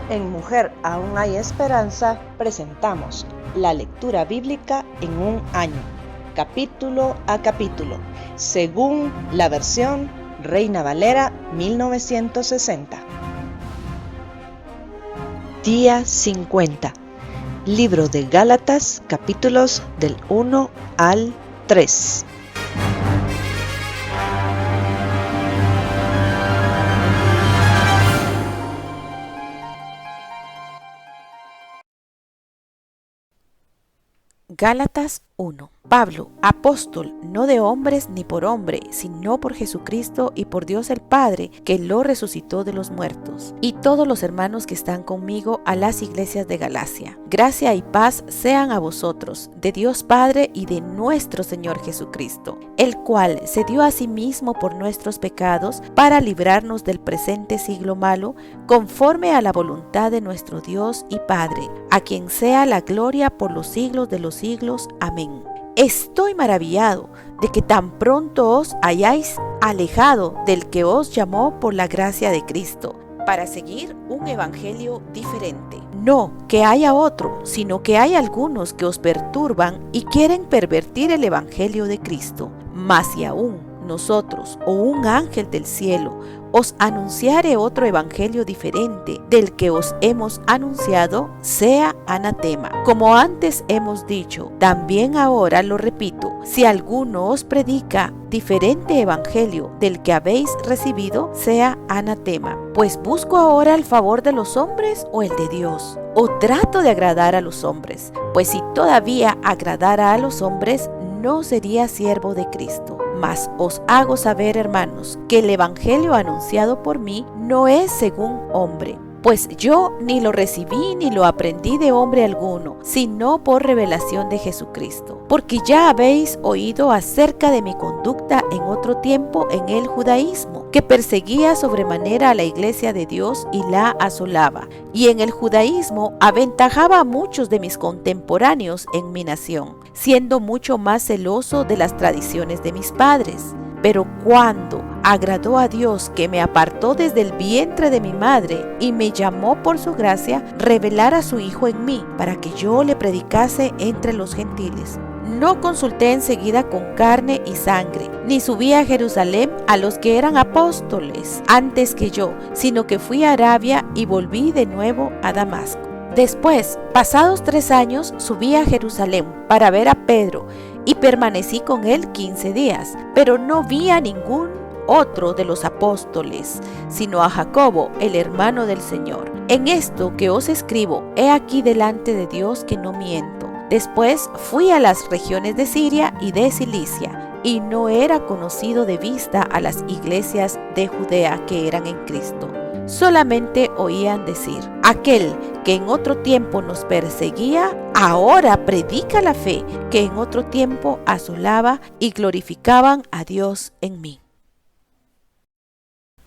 En Mujer Aún Hay Esperanza presentamos la lectura bíblica en un año, capítulo a capítulo, según la versión Reina Valera 1960. Día 50. Libro de Gálatas, capítulos del 1 al 3. Gálatas 1. Pablo, apóstol, no de hombres ni por hombre, sino por Jesucristo y por Dios el Padre, que lo resucitó de los muertos, y todos los hermanos que están conmigo a las iglesias de Galacia. Gracia y paz sean a vosotros, de Dios Padre y de nuestro Señor Jesucristo, el cual se dio a sí mismo por nuestros pecados para librarnos del presente siglo malo, conforme a la voluntad de nuestro Dios y Padre, a quien sea la gloria por los siglos de los siglos. Amén. Estoy maravillado de que tan pronto os hayáis alejado del que os llamó por la gracia de Cristo, para seguir un evangelio diferente. No que haya otro, sino que hay algunos que os perturban y quieren pervertir el evangelio de Cristo. Mas si aún nosotros o un ángel del cielo os anunciare otro evangelio diferente del que os hemos anunciado, sea anatema. Como antes hemos dicho, también ahora lo repito, si alguno os predica diferente evangelio del que habéis recibido, sea anatema. Pues busco ahora el favor de los hombres o el de Dios, o trato de agradar a los hombres, pues si todavía agradara a los hombres, no sería siervo de Cristo. Mas os hago saber, hermanos, que el evangelio anunciado por mí no es según hombre, pues yo ni lo recibí ni lo aprendí de hombre alguno, sino por revelación de Jesucristo. Porque ya habéis oído acerca de mi conducta en otro tiempo en el judaísmo, que perseguía sobremanera a la iglesia de Dios y la asolaba, y en el judaísmo aventajaba a muchos de mis contemporáneos en mi nación, siendo mucho más celoso de las tradiciones de mis padres. Pero cuando agradó a Dios, que me apartó desde el vientre de mi madre y me llamó por su gracia, revelar a su Hijo en mí, para que yo le predicase entre los gentiles. No consulté enseguida con carne y sangre, ni subí a Jerusalén a los que eran apóstoles antes que yo, sino que fui a Arabia y volví de nuevo a Damasco. Después, pasados 3 años, subí a Jerusalén para ver a Pedro y permanecí con él 15 días, pero no vi a ningún otro de los apóstoles, sino a Jacobo, el hermano del Señor. En esto que os escribo, he aquí delante de Dios que no miento. Después fui a las regiones de Siria y de Cilicia, y no era conocido de vista a las iglesias de Judea que eran en Cristo. Solamente oían decir: aquel que en otro tiempo nos perseguía, ahora predica la fe que en otro tiempo asolaba, y glorificaban a Dios en mí.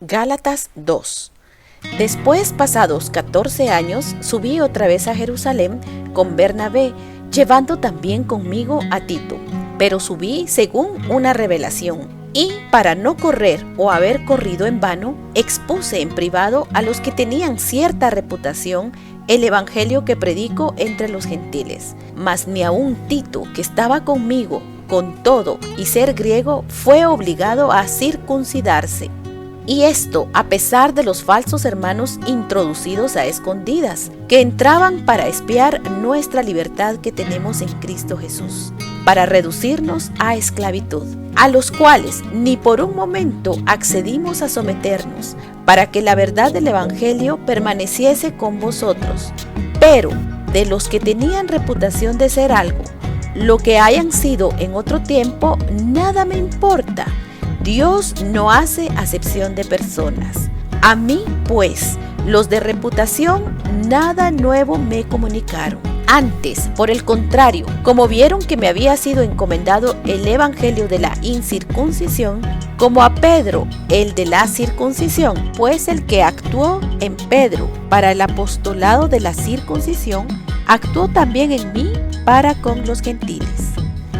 Gálatas 2. Después, pasados 14 años, subí otra vez a Jerusalén con Bernabé, llevando también conmigo a Tito, pero subí según una revelación. Y para no correr o haber corrido en vano, expuse en privado a los que tenían cierta reputación el evangelio que predico entre los gentiles. Mas ni aun Tito, que estaba conmigo, con todo y ser griego, fue obligado a circuncidarse. Y esto a pesar de los falsos hermanos introducidos a escondidas, que entraban para espiar nuestra libertad que tenemos en Cristo Jesús, para reducirnos a esclavitud, a los cuales ni por un momento accedimos a someternos, para que la verdad del evangelio permaneciese con vosotros. Pero de los que tenían reputación de ser algo, lo que hayan sido en otro tiempo, nada me importa. Dios no hace acepción de personas. A mí, pues, los de reputación nada nuevo me comunicaron. Antes, por el contrario, como vieron que me había sido encomendado el evangelio de la incircuncisión, como a Pedro el de la circuncisión, pues el que actuó en Pedro para el apostolado de la circuncisión, actuó también en mí para con los gentiles.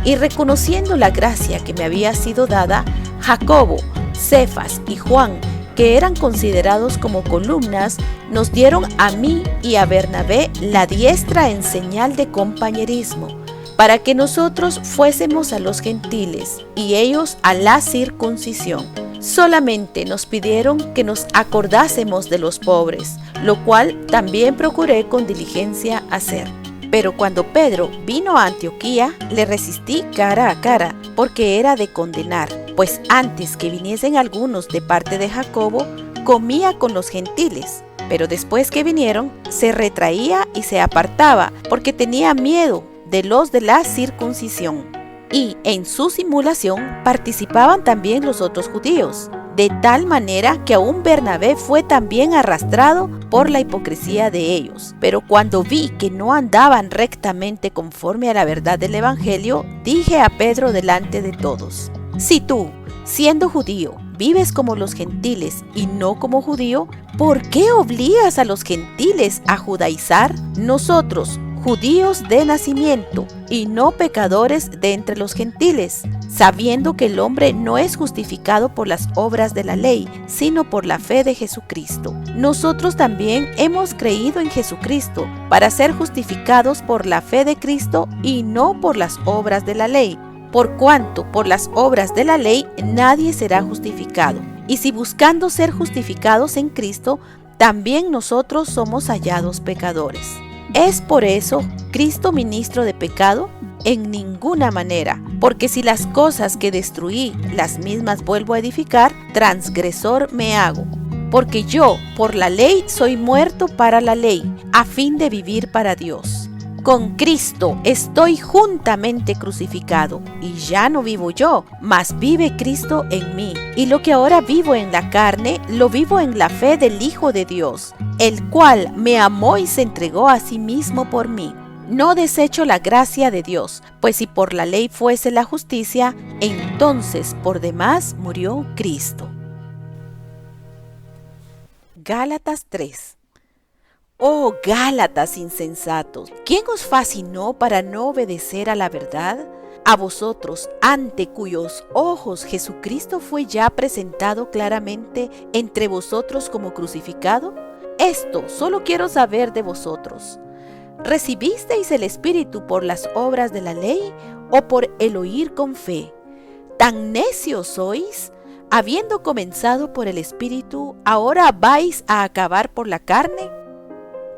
Y reconociendo la gracia que me había sido dada, Jacobo, Cefas y Juan, que eran considerados como columnas, nos dieron a mí y a Bernabé la diestra en señal de compañerismo, para que nosotros fuésemos a los gentiles y ellos a la circuncisión. Solamente nos pidieron que nos acordásemos de los pobres, lo cual también procuré con diligencia hacer. Pero cuando Pedro vino a Antioquía, le resistí cara a cara, porque era de condenar, pues antes que viniesen algunos de parte de Jacobo, comía con los gentiles. Pero después que vinieron, se retraía y se apartaba, porque tenía miedo de los de la circuncisión. Y en su simulación participaban también los otros judíos, de tal manera que aún Bernabé fue también arrastrado por la hipocresía de ellos. Pero cuando vi que no andaban rectamente conforme a la verdad del Evangelio, dije a Pedro delante de todos: si tú, siendo judío, vives como los gentiles y no como judío, ¿por qué obligas a los gentiles a judaizar? Nosotros, judíos de nacimiento y no pecadores de entre los gentiles, sabiendo que el hombre no es justificado por las obras de la ley, sino por la fe de Jesucristo. Nosotros también hemos creído en Jesucristo para ser justificados por la fe de Cristo y no por las obras de la ley, por cuanto por las obras de la ley nadie será justificado. Y si buscando ser justificados en Cristo, también nosotros somos hallados pecadores. ¿Es por eso Cristo ministro de pecado? En ninguna manera, porque si las cosas que destruí las mismas vuelvo a edificar, transgresor me hago. Porque yo, por la ley, soy muerto para la ley, a fin de vivir para Dios. Con Cristo estoy juntamente crucificado, y ya no vivo yo, mas vive Cristo en mí. Y lo que ahora vivo en la carne, lo vivo en la fe del Hijo de Dios, el cual me amó y se entregó a sí mismo por mí. No desecho la gracia de Dios, pues si por la ley fuese la justicia, entonces por demás murió Cristo. Gálatas 3. Oh Gálatas insensatos, ¿quién os fascinó para no obedecer a la verdad? A vosotros, ante cuyos ojos Jesucristo fue ya presentado claramente entre vosotros como crucificado. Esto solo quiero saber de vosotros. ¿Recibisteis el Espíritu por las obras de la ley o por el oír con fe? ¿Tan necios sois? Habiendo comenzado por el Espíritu, ¿ahora vais a acabar por la carne?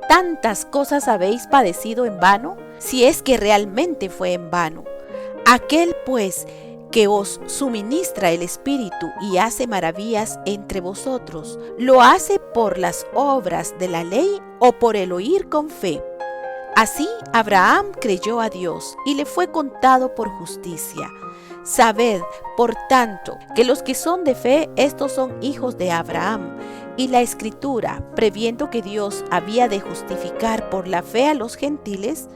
¿Tantas cosas habéis padecido en vano? Si es que realmente fue en vano. Aquel, pues, que os suministra el Espíritu y hace maravillas entre vosotros, ¿lo hace por las obras de la ley o por el oír con fe? Así Abraham creyó a Dios y le fue contado por justicia. Sabed, por tanto, que los que son de fe, estos son hijos de Abraham. Y la Escritura, previendo que Dios había de justificar por la fe a los gentiles,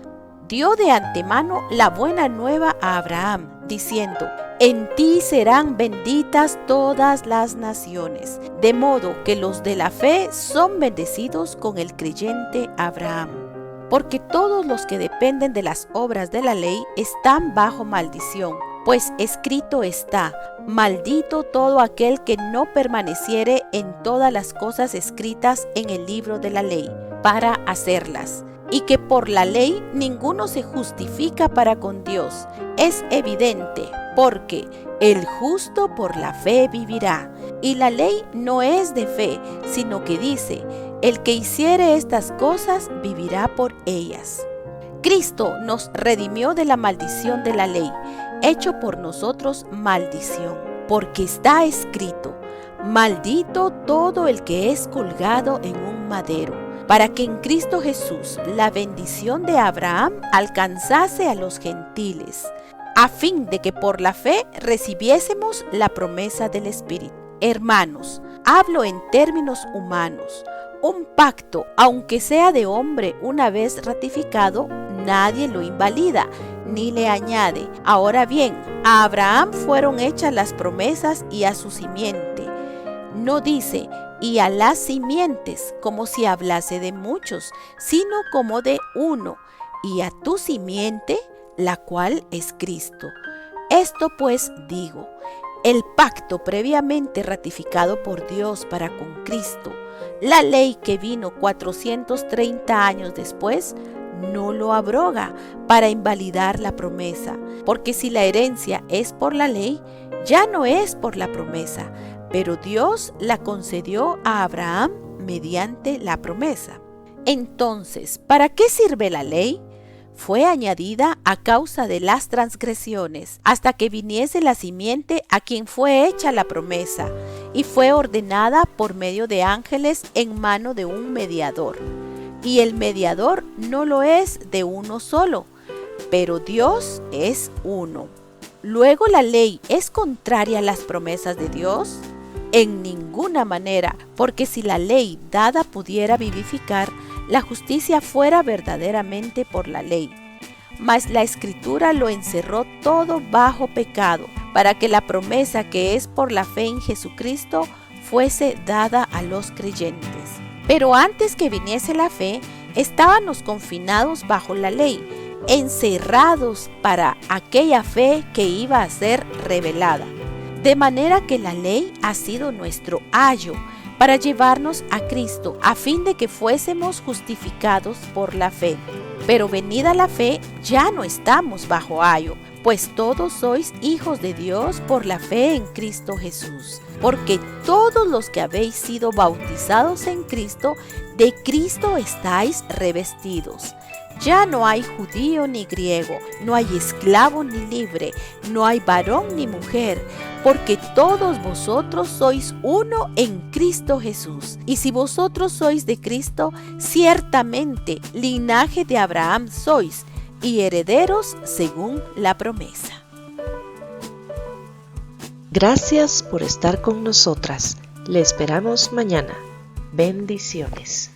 dio de antemano la buena nueva a Abraham, diciendo: en ti serán benditas todas las naciones, de modo que los de la fe son bendecidos con el creyente Abraham. Porque todos los que dependen de las obras de la ley están bajo maldición, pues escrito está: maldito todo aquel que no permaneciere en todas las cosas escritas en el libro de la ley, para hacerlas. Y que por la ley ninguno se justifica para con Dios. Es evidente, porque el justo por la fe vivirá. Y la ley no es de fe, sino que dice: el que hiciere estas cosas vivirá por ellas. Cristo nos redimió de la maldición de la ley, hecho por nosotros maldición, porque está escrito: maldito todo el que es colgado en un madero, para que en Cristo Jesús la bendición de Abraham alcanzase a los gentiles, a fin de que por la fe recibiésemos la promesa del Espíritu. Hermanos, hablo en términos humanos. Un pacto, aunque sea de hombre una vez ratificado, nadie lo invalida ni le añade. Ahora bien, a Abraham fueron hechas las promesas y a su simiente. No dice: y a las simientes, como si hablase de muchos, sino como de uno, y a tu simiente, la cual es Cristo. Esto pues digo: El pacto previamente ratificado por Dios para con Cristo, la ley que vino 430 años después, no lo abroga para invalidar la promesa, porque si la herencia es por la ley, ya no es por la promesa, pero Dios la concedió a Abraham mediante la promesa. Entonces, ¿para qué sirve la ley? Fue añadida a causa de las transgresiones, hasta que viniese la simiente a quien fue hecha la promesa, y fue ordenada por medio de ángeles en mano de un mediador. Y el mediador no lo es de uno solo, pero Dios es uno. ¿Luego la ley es contraria a las promesas de Dios? En ninguna manera, porque si la ley dada pudiera vivificar, la justicia fuera verdaderamente por la ley. Mas la Escritura lo encerró todo bajo pecado, para que la promesa que es por la fe en Jesucristo fuese dada a los creyentes. Pero antes que viniese la fe, estábamos confinados bajo la ley, encerrados para aquella fe que iba a ser revelada. De manera que la ley ha sido nuestro ayo para llevarnos a Cristo, a fin de que fuésemos justificados por la fe. Pero venida la fe, ya no estamos bajo ayo, pues todos sois hijos de Dios por la fe en Cristo Jesús. Porque todos los que habéis sido bautizados en Cristo, de Cristo estáis revestidos. Ya no hay judío ni griego, no hay esclavo ni libre, no hay varón ni mujer, porque todos vosotros sois uno en Cristo Jesús. Y si vosotros sois de Cristo, ciertamente linaje de Abraham sois, y herederos según la promesa. Gracias por estar con nosotras. Le esperamos mañana. Bendiciones.